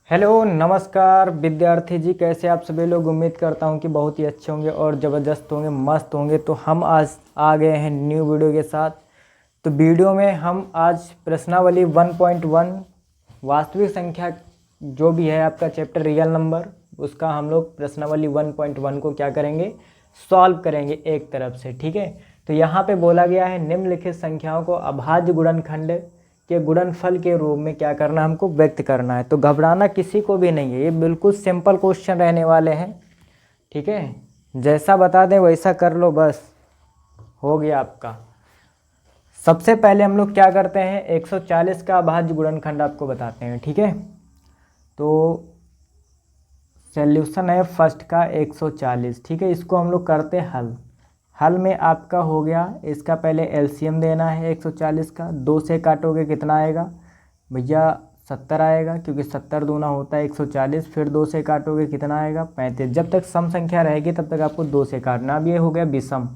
Hello नमस्कार विद्यार्थी जी, कैसे आप सभी लोग। उम्मीद करता हूं कि बहुत ही अच्छे होंगे और ज़बरदस्त होंगे, मस्त होंगे। तो हम आज आ गए हैं न्यू वीडियो के साथ। तो वीडियो में हम आज प्रश्नावली 1.1 वास्तविक संख्या जो भी है आपका चैप्टर रियल नंबर, उसका हम लोग प्रश्नावली 1.1 को क्या करेंगे, सॉल्व करेंगे एक तरफ से। ठीक है। तो यहाँ पे बोला गया है निम्नलिखित संख्याओं को अभाज्य गुणनखंड के गुणनफल के रूप में क्या करना, हमको व्यक्त करना है। तो घबराना किसी को भी नहीं है, ये बिल्कुल सिंपल क्वेश्चन रहने वाले हैं। ठीक है, जैसा बता दें वैसा कर लो, बस हो गया आपका। सबसे पहले हम लोग क्या करते हैं, 140 का अभाज्य गुणनखंड आपको बताते हैं। ठीक है, तो सॉल्यूशन है फर्स्ट का 140। ठीक है, इसको हम लोग करते हैं हल। हल में आपका हो गया, इसका पहले एलसीएम देना है 140 का। 2 से काटोगे कितना आएगा भैया, 70 आएगा, क्योंकि 70 दूना होता है 140। फिर 2 से काटोगे कितना आएगा, 35। जब तक सम संख्या रहेगी तब तक आपको 2 से काटना। अब ये हो गया विषम,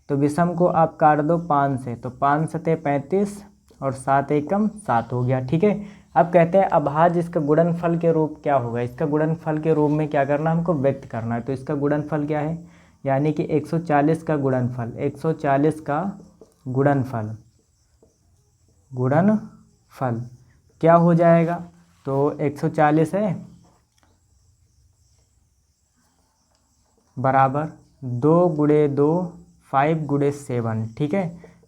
तो विषम को आप काट दो 5 से, तो 5 सते 35 और 7 एकम 7 हो गया। ठीक है, अब कहते हैं अभाज्य इसका गुणनफल के रूप क्या होगा। इसका गुणनफल के रूप में क्या करना, हमको व्यक्त करना है। तो इसका गुणनफल क्या है, यानी कि 140 का गुणनफल, 140 का गुणनफल गुणनफल क्या हो जाएगा। तो 140 है बराबर 2 गुणे 2 5 गुणे 7। ठीक है,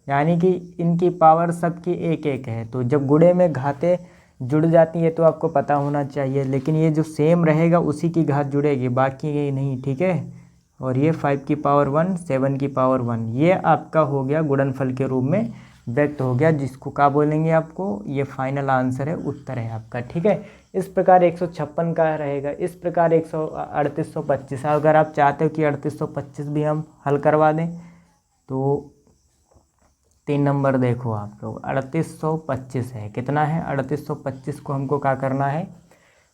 यानी कि इनकी पावर सबकी एक एक है। तो जब गुणे में घातें जुड़ जाती है तो आपको पता होना चाहिए, लेकिन ये जो सेम रहेगा उसी की घात जुड़ेगी, बाकी ये नहीं। ठीक है, और ये 5 की पावर 1 7 की पावर 1, ये आपका हो गया गुणनफल के रूप में व्यक्त हो गया, जिसको क्या बोलेंगे आपको, ये फाइनल आंसर है, उत्तर है आपका। ठीक है, इस प्रकार 156 का रहेगा, इस प्रकार 3825। अगर आप चाहते हो कि 3825 भी हम हल करवा दें तो 3 नंबर देखो आप लोग, 3825 है, कितना है 3825 को हमको क्या करना है,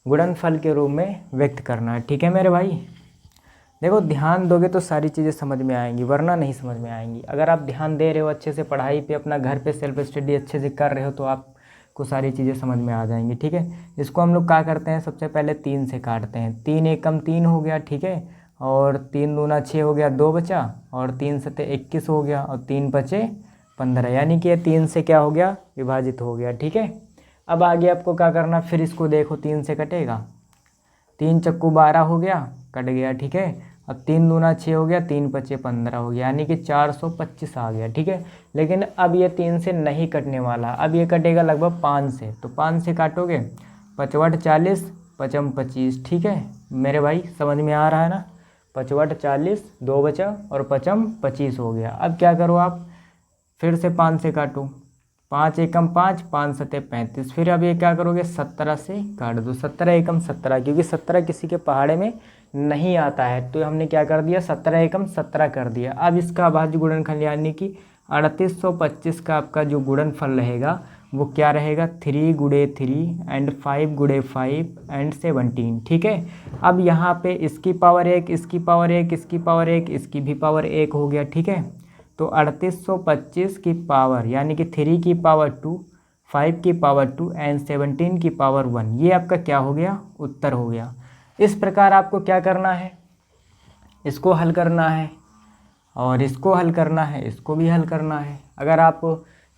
गुणनफल के रूप में व्यक्त करना है। ठीक है मेरे भाई, देखो ध्यान दोगे तो सारी चीज़ें समझ में आएंगी, वरना नहीं समझ में आएंगी। अगर आप ध्यान दे रहे हो अच्छे से पढ़ाई पे, अपना घर पे सेल्फ स्टडी अच्छे से कर रहे हो, तो आपको सारी चीज़ें समझ में आ जाएंगी। ठीक है, इसको हम लोग क्या करते हैं, सबसे पहले 3 से काटते हैं। 3 एकम 3 हो गया। ठीक है, और 3 दूना 6 हो गया, 2 बचा, और 3 सते 21 हो गया, और 3 बचे 15, यानी कि ये 3 से क्या हो गया, विभाजित हो गया। ठीक है, अब आगे आपको क्या करना, फिर इसको देखो 3 से कटेगा, 3 चक्कू 12 हो गया, कट गया। ठीक है, अब 3 दूना 6 हो गया, 3 पचे 15 हो गया, यानी कि 425 आ गया। ठीक है, लेकिन अब ये 3 से नहीं कटने वाला, अब ये कटेगा लगभग 5 से। तो 5 से काटोगे, 55 40 पचम 25। ठीक है मेरे भाई, समझ में आ रहा है ना, 55 40 2 बचा और पचम 25 हो गया। अब क्या करो आप, फिर से 5 से काटो, 5 एकम 5 5 सते 35। फिर अब ये क्या करोगे, 17 से काट दो, 17 एकम 17, क्योंकि 17 किसी के पहाड़े में नहीं आता है, तो हमने क्या कर दिया, 17 एकम 17 कर दिया। अब इसका अभाज्य गुणनफल यानी कि 3825 का आपका जो गुणनफल रहेगा वो क्या रहेगा, 3 गुणे 3 एंड 5 गुणे 5 एंड 17। ठीक है, अब यहाँ पे इसकी पावर 1, इसकी पावर 1, इसकी पावर 1, इसकी भी पावर 1 हो गया। ठीक है, तो 3825 की पावर यानी कि 3 की पावर 2, 5 की पावर 2 एंड 17 की पावर 1, ये आपका क्या हो गया, उत्तर हो गया। इस प्रकार आपको क्या करना है, इसको हल करना है, और इसको हल करना है, इसको भी हल करना है। अगर आप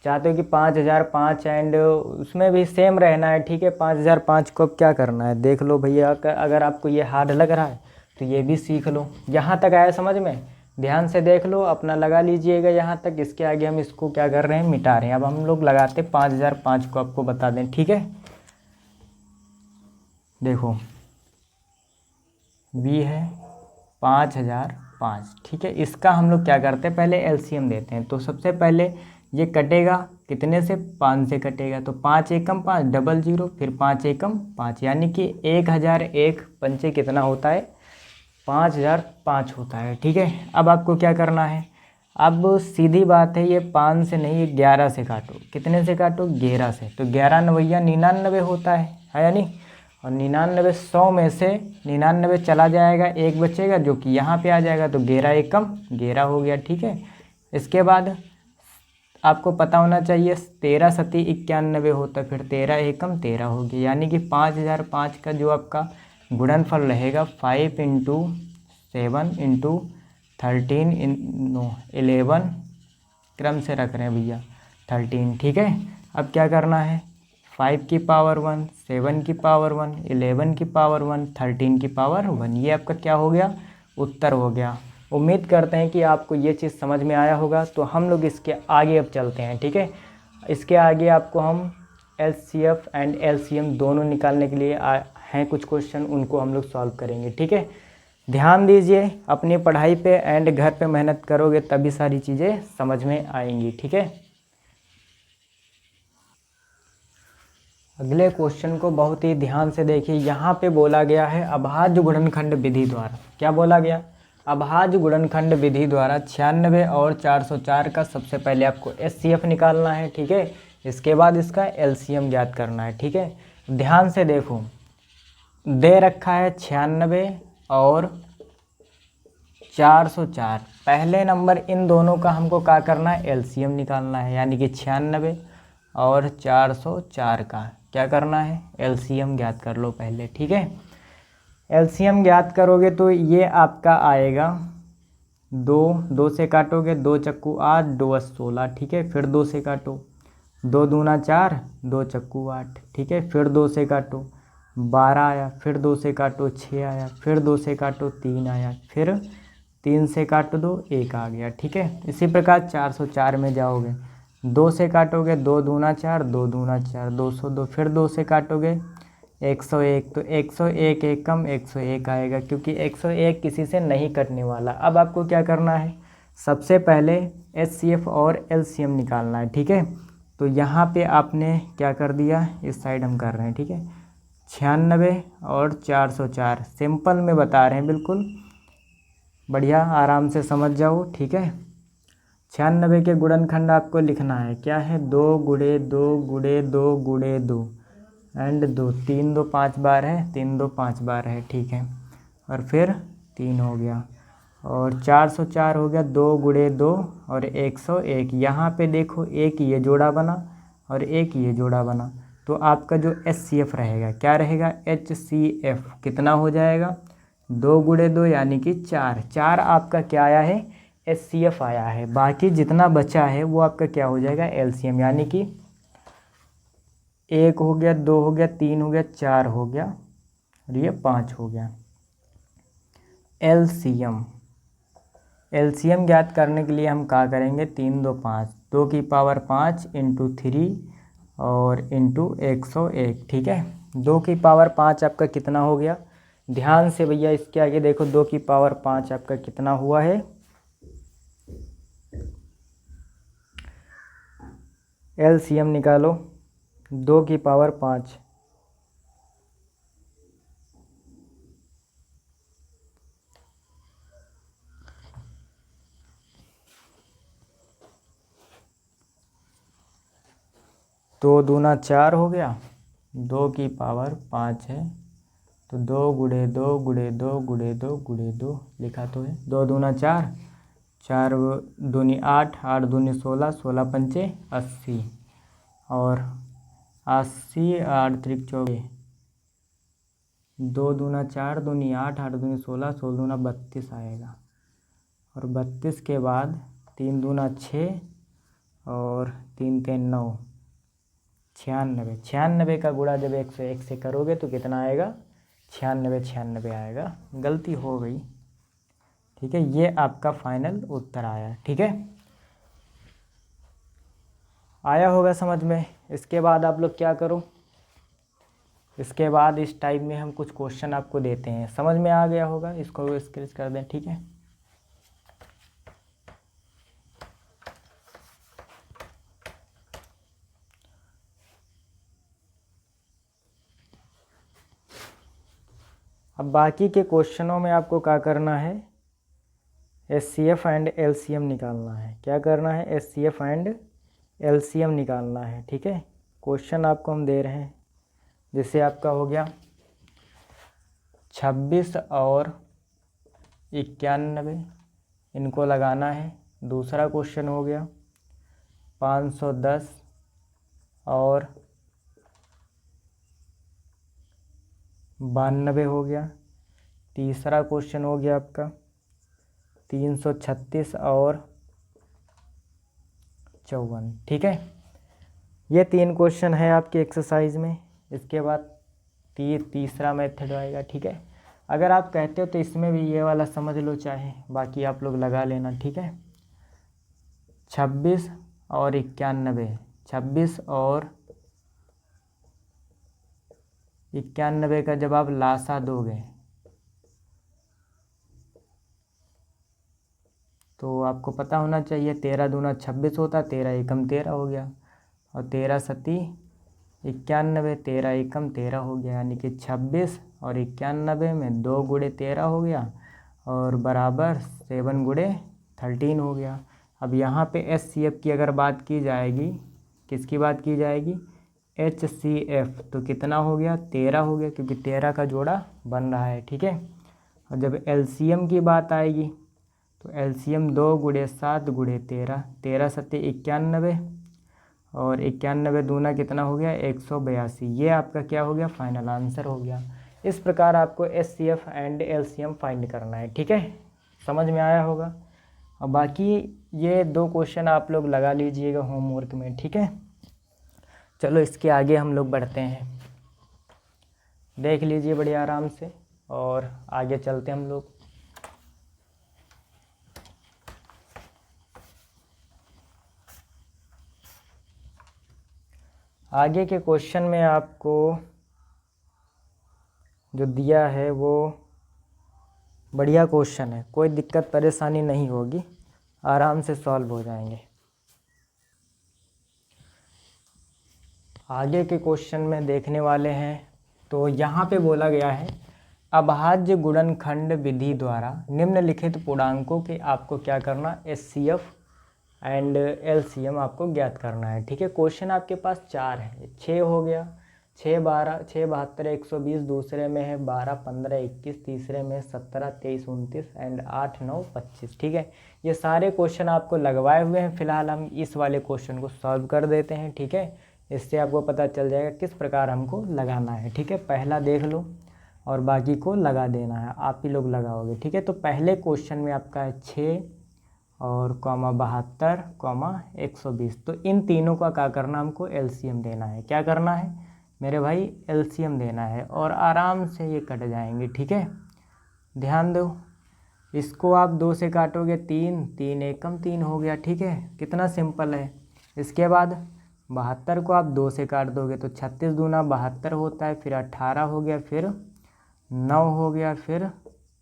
चाहते हो कि 5005 एंड उसमें भी सेम रहना है, ठीक है, 5005 को अब क्या करना है देख लो भैया। अगर आपको ये हार्ड लग रहा है तो ये भी सीख लो। यहाँ तक आया समझ में, ध्यान से देख लो, अपना लगा लीजिएगा यहाँ तक। इसके आगे हम इसको क्या कर रहे हैं, मिटा रहे हैं। अब हम लोग लगाते 5005 को, आपको बता दें। ठीक है, देखो v है 5005। ठीक है, इसका हम लोग क्या करते हैं, पहले एलसीएम देते हैं। तो सबसे पहले ये कटेगा कितने से, 5 से कटेगा, तो 5 एकम 5 डबल 0, फिर 5 एकम 5, यानी कि 1001 पंचे कितना होता है, 5005 होता है। ठीक है, अब आपको क्या करना है, अब सीधी बात है, ये 5 से नहीं, ये 11 से काटो। कितने से काटो, 11 से। तो 11 नवैया 99 होता है या नहीं, और 99 100 में से 99 चला जाएगा, एक बचेगा जो कि यहाँ पे आ जाएगा, तो 11 एकम 11 हो गया। ठीक है, इसके बाद आपको पता होना चाहिए 13 सती 91 होता, फिर 13 एकम 13 होगी, यानी कि 5005 का जो आपका गुणनफल रहेगा 5 इंटू 7 इंटू 13 11, क्रम से रख रहे हैं भैया 13, ठीक है। अब क्या करना है, 5 की पावर 1, 7 की पावर 1, 11 की पावर 1, 13 की पावर 1, ये आपका क्या हो गया, उत्तर हो गया। उम्मीद करते हैं कि आपको ये चीज़ समझ में आया होगा। तो हम लोग इसके आगे अब चलते हैं, ठीक है। इसके आगे आपको हम एचसीएफ एंड एलसीएम दोनों निकालने के लिए हैं कुछ क्वेश्चन, उनको हम लोग सॉल्व करेंगे, ठीक है। ध्यान दीजिए अपनी पढ़ाई पे एंड घर पे मेहनत करोगे तभी सारी चीज़ें समझ में आएंगी, ठीक है। अगले क्वेश्चन को बहुत ही ध्यान से देखिए। यहाँ पे बोला गया है अभाज्य गुणनखंड विधि द्वारा, क्या बोला गया, अभाज्य गुणनखंड विधि द्वारा 96 और 404 का सबसे पहले आपको एचसीएफ निकालना है, ठीक है। इसके बाद इसका एलसीएम ज्ञात करना है, ठीक है। ध्यान से देखो, दे रखा है 96 और 404, पहले नंबर इन दोनों का हमको क्या करना है, एलसीएम निकालना है, यानी कि 96 और 404 का क्या करना है, एलसीएम ज्ञात कर लो पहले, ठीक है। एलसीएम ज्ञात करोगे तो ये आपका आएगा 2 से काटोगे, 2 चक्कू 8, 2 16, ठीक है। फिर 2 से काटो, 2 दूना 4, 2 चक्कू 8, ठीक है। फिर 2 से काटो 12 आया, फिर 2 से काटो 6 आया, फिर 2 से काटो 3 आया, फिर 3 से काटो 2, 1 आ गया, ठीक है। इसी प्रकार 404 में जाओगे, 2 से काटोगे, 2 दूना 4, 2 दूना 4, 202, फिर 2 से काटोगे 101, तो 101 एकम 101 आएगा, क्योंकि 101 किसी से नहीं कटने वाला। अब आपको क्या करना है, सबसे पहले एचसीएफ और एलसीएम निकालना है, ठीक है। तो यहाँ पे आपने क्या कर दिया, इस साइड हम कर रहे हैं, ठीक है। 96 और 404 सिंपल में बता रहे हैं, बिल्कुल बढ़िया, आराम से समझ जाओ, ठीक है। 96 के गुणनखंड आपको लिखना है, क्या है, 2 गुणे 2 गुणे 2 गुणे 2 एंड 2, 3 2 5 बार है, 3 2 5 बार है, ठीक है। और फिर 3 हो गया, और 404 हो गया 2 गुणे 2 और 101। यहाँ पे देखो एक ये जोड़ा बना और एक ये जोड़ा बना, तो आपका जो एचसीएफ रहेगा क्या रहेगा, एचसीएफ कितना हो जाएगा, 2 गुणे 2 यानी कि 4, 4 आपका क्या आया है, एचसीएफ आया है। बाकी जितना बचा है वो आपका क्या हो जाएगा, एलसीएम, यानी कि 1 हो गया, 2 हो गया, 3 हो गया, 4 हो गया और ये 5 हो गया। एलसीएम, एलसीएम ज्ञात करने के लिए हम क्या करेंगे, 3 2 5, 2 की पावर 5 इंटू 3 और इंटू 101, ठीक है। 2 की पावर 5 आपका कितना हो गया, ध्यान से भैया इसके आगे देखो, 2 की पावर 5 आपका कितना हुआ है, एलसीएम निकालो, 2 की पावर 5, तो दूना 4 हो गया, 2 की पावर 5 है, तो 2 गुणे 2 गुणे 2 गुणे 2 गुणे 2 लिखा तो है, 2 दूना 4, 4 दूनी 8, 8 दूनी 16, 16 पंचे 80, और 80, 8 त्रिक 24, 2 दूना 4 दूनी 8, 8 दूनी 16, 16 दूना 32 आएगा, और 32 के बाद 3 दूना 6 और 3 3 9, 96, 96 का गुणा जब 101 से करोगे तो कितना आएगा, 96 96 आएगा, गलती हो गई, ठीक है। ये आपका फाइनल उत्तर आया, ठीक है, आया होगा समझ में। इसके बाद आप लोग क्या करो, इसके बाद इस टाइप में हम कुछ क्वेश्चन आपको देते हैं, समझ में आ गया होगा, इसको स्केच कर दें, ठीक है। अब बाकी के क्वेश्चनों में आपको क्या करना है, एचसीएफ एंड एलसीएम निकालना है, क्या करना है, एचसीएफ एंड एलसीएम निकालना है, ठीक है। क्वेश्चन आपको हम दे रहे हैं, जैसे आपका हो गया 26 और 91, इनको लगाना है। दूसरा क्वेश्चन हो गया 510 और 92 हो गया। तीसरा क्वेश्चन हो गया आपका 336 और 54। ठीक है, ये 3 क्वेश्चन है आपके एक्सरसाइज में। इसके बाद तीसरा मेथड आएगा। ठीक है, अगर आप कहते हो तो इसमें भी ये वाला समझ लो, चाहे बाकी आप लोग लगा लेना। ठीक है, 26 और 91, 26 और 91 का जब आप लासा दोगे तो आपको पता होना चाहिए 13 दूना 26 होता, 13 एकम 13 हो गया, और 13 सती 91, 13 एकम 13 हो गया, यानी कि 26 और 91 में 2 गुणे 13 हो गया और बराबर 7 गुणे 13 हो गया। अब यहाँ पे HCF की अगर बात की जाएगी, किसकी बात की जाएगी, HCF, तो कितना हो गया, 13 हो गया, क्योंकि 13 का जोड़ा बन रहा है। ठीक है, और जब LCM की बात आएगी तो LCM 2 गुणे 7 गुणे 13, 13 सत्ते 91 और 91 दूना कितना हो गया, 182। ये आपका क्या हो गया, फाइनल आंसर हो गया। इस प्रकार आपको HCF एंड LCM फाइंड करना है। ठीक है, समझ में आया होगा। और बाकी ये 2 क्वेश्चन आप लोग लगा लीजिएगा होमवर्क में। ठीक है, चलो इसके आगे हम लोग बढ़ते हैं, देख लीजिए बड़े आराम से और आगे चलते हैं हम लोग। आगे के क्वेश्चन में आपको जो दिया है वो बढ़िया क्वेश्चन है, कोई दिक्कत परेशानी नहीं होगी, आराम से सॉल्व हो जाएंगे। आगे के क्वेश्चन में देखने वाले हैं तो यहाँ पे बोला गया है अभाज्य गुणनखंड विधि द्वारा निम्नलिखित पूर्णांकों के आपको क्या करना, HCF एंड LCM आपको ज्ञात करना है। ठीक है, क्वेश्चन आपके पास 4 है, 6 हो गया, 6 12 6 72 120, दूसरे में है 12 15 21, तीसरे में 17 23 29 एंड 8 9 25। ठीक है, ये सारे क्वेश्चन आपको लगवाए हुए हैं। फिलहाल हम इस वाले क्वेश्चन को सॉल्व कर देते हैं। ठीक है, इससे आपको पता चल जाएगा किस प्रकार हमको लगाना है। ठीक है, पहला देख लो और बाकी को लगा देना है, आप ही लोग लगाओगे। ठीक है, तो पहले क्वेश्चन में आपका है 6 और 72 120, तो इन तीनों का क्या करना, हमको LCM देना है। क्या करना है मेरे भाई, LCM देना है, और आराम से ये कट जाएंगे। ठीक है, ध्यान दो, इसको आप 2 से काटोगे 3, 3 एकम 3 हो गया। ठीक है, कितना सिंपल है। इसके बाद 72 को आप 2 से काट दोगे तो 36 दूना 72 होता है, फिर 18 हो गया, फिर 9 हो गया, फिर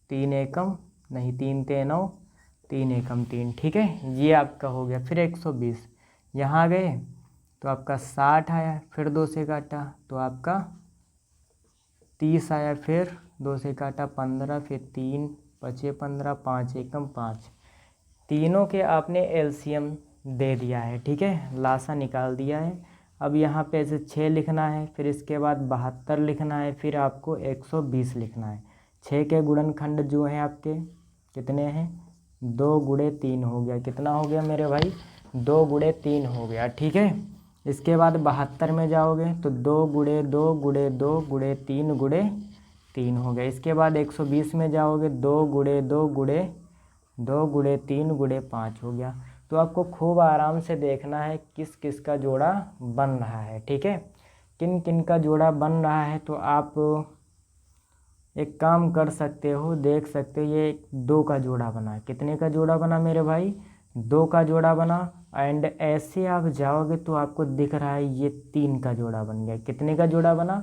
3 एकम नहीं 3 ते 9, 3 एकम 3। ठीक है, ये आपका हो गया। फिर 120 यहाँ गए तो आपका 60 आया, फिर 2 से काटा तो आपका 30 आया, फिर 2 से काटा 15, फिर 3 बचे 15, 5 एकम 5। तीनों के आपने LCM दे दिया है। ठीक है, लासा निकाल दिया है। अब यहाँ पे ऐसे 6 लिखना है, फिर इसके बाद 72 लिखना है, फिर आपको 120 लिखना है। 6 के गुणनखंड जो हैं आपके कितने हैं, 2 गुणे 3 हो गया। कितना हो गया मेरे भाई, 2 गुणे 3 हो गया। ठीक है, इसके बाद 72 में जाओगे तो 2 गुणे 2 गुणे 2 गुणे 3 गुणे 3 हो गया। इसके बाद 120 में जाओगे 2 गुणे 2 गुणे 2 गुणे 3 गुणे 5 हो गया। तो आपको खूब आराम से देखना है किस किस का जोड़ा बन रहा है। ठीक है, किन किन का जोड़ा बन रहा है, तो आप एक काम कर सकते हो, देख सकते हो ये 2 का जोड़ा बना। कितने का जोड़ा बना मेरे भाई, 2 का जोड़ा बना। एंड ऐसे आप जाओगे तो आपको दिख रहा है ये 3 का जोड़ा बन गया। कितने का जोड़ा बना,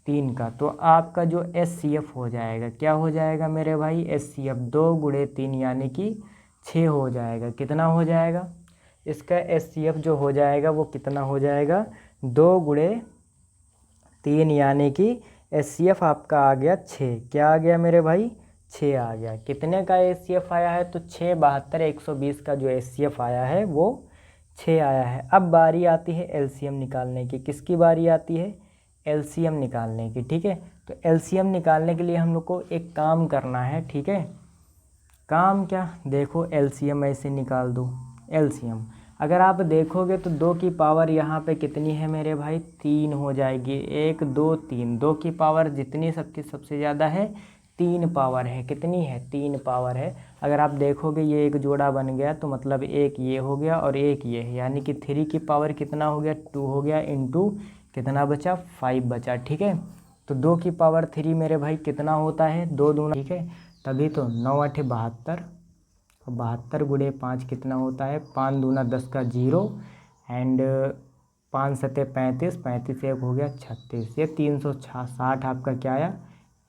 3 का। तो आपका जो HCF हो जाएगा, क्या हो जाएगा मेरे भाई, HCF 2 गुणे 3 यानी कि 6 हो जाएगा। कितना हो जाएगा, इसका HCF जो हो जाएगा वो कितना हो जाएगा, 2 गुणे 3 यानी कि HCF आपका आ गया 6। क्या आ गया मेरे भाई, 6 आ गया। कितने का HCF आया है, तो 6 72 120 का जो HCF आया है वो 6 आया है। अब बारी आती है LCM निकालने की। किसकी बारी आती है, LCM निकालने की। ठीक है, तो LCM निकालने के लिए हम लोग को एक काम करना है। ठीक है, काम क्या, देखो LCM ऐसे निकाल दो। LCM अगर आप देखोगे तो 2 की पावर यहाँ पे कितनी है मेरे भाई, 3 हो जाएगी। 1 2 3, 2 की पावर जितनी सबकी सबसे ज़्यादा है 3 पावर है। कितनी है, 3 पावर है। अगर आप देखोगे ये एक जोड़ा बन गया तो मतलब एक ये हो गया और एक ये है, यानी कि 3 की पावर कितना हो गया, 2 हो गया, इंटू कितना बचा, 5 बचा। ठीक है, तो 2 की पावर 3 मेरे भाई कितना होता है, 2 दूना। ठीक है, तभी तो 9 8 72, 72 गुणे 5 कितना होता है, 5 दूना 10 का 0 एंड 5 सते 35, 35 एक हो गया 36। ये 360 आपका क्या आया,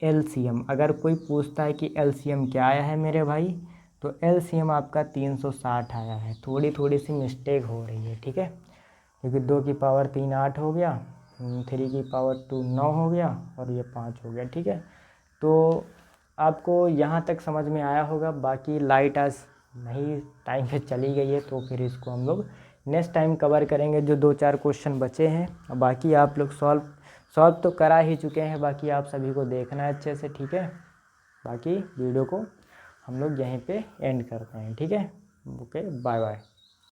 एलसीएम। अगर कोई पूछता है कि एलसीएम क्या आया है मेरे भाई, तो एलसीएम आपका 360 आया है। थोड़ी थोड़ी सी मिस्टेक हो रही है, ठीक है, क्योंकि 2 की पावर 3 8 हो गया, 3 की पावर 2 9 हो गया और ये 5 हो गया। ठीक है, तो आपको यहाँ तक समझ में आया होगा। बाकी लाइट आज नहीं टाइम पे चली गई है, तो फिर इसको हम लोग नेक्स्ट टाइम कवर करेंगे। जो 2 4 क्वेश्चन बचे हैं बाकी आप लोग सॉल्व तो करा ही चुके हैं, बाकी आप सभी को देखना है अच्छे से। ठीक है, बाकी वीडियो को हम लोग यहीं पे एंड करते हैं। ठीक है, ओके, बाय बाय।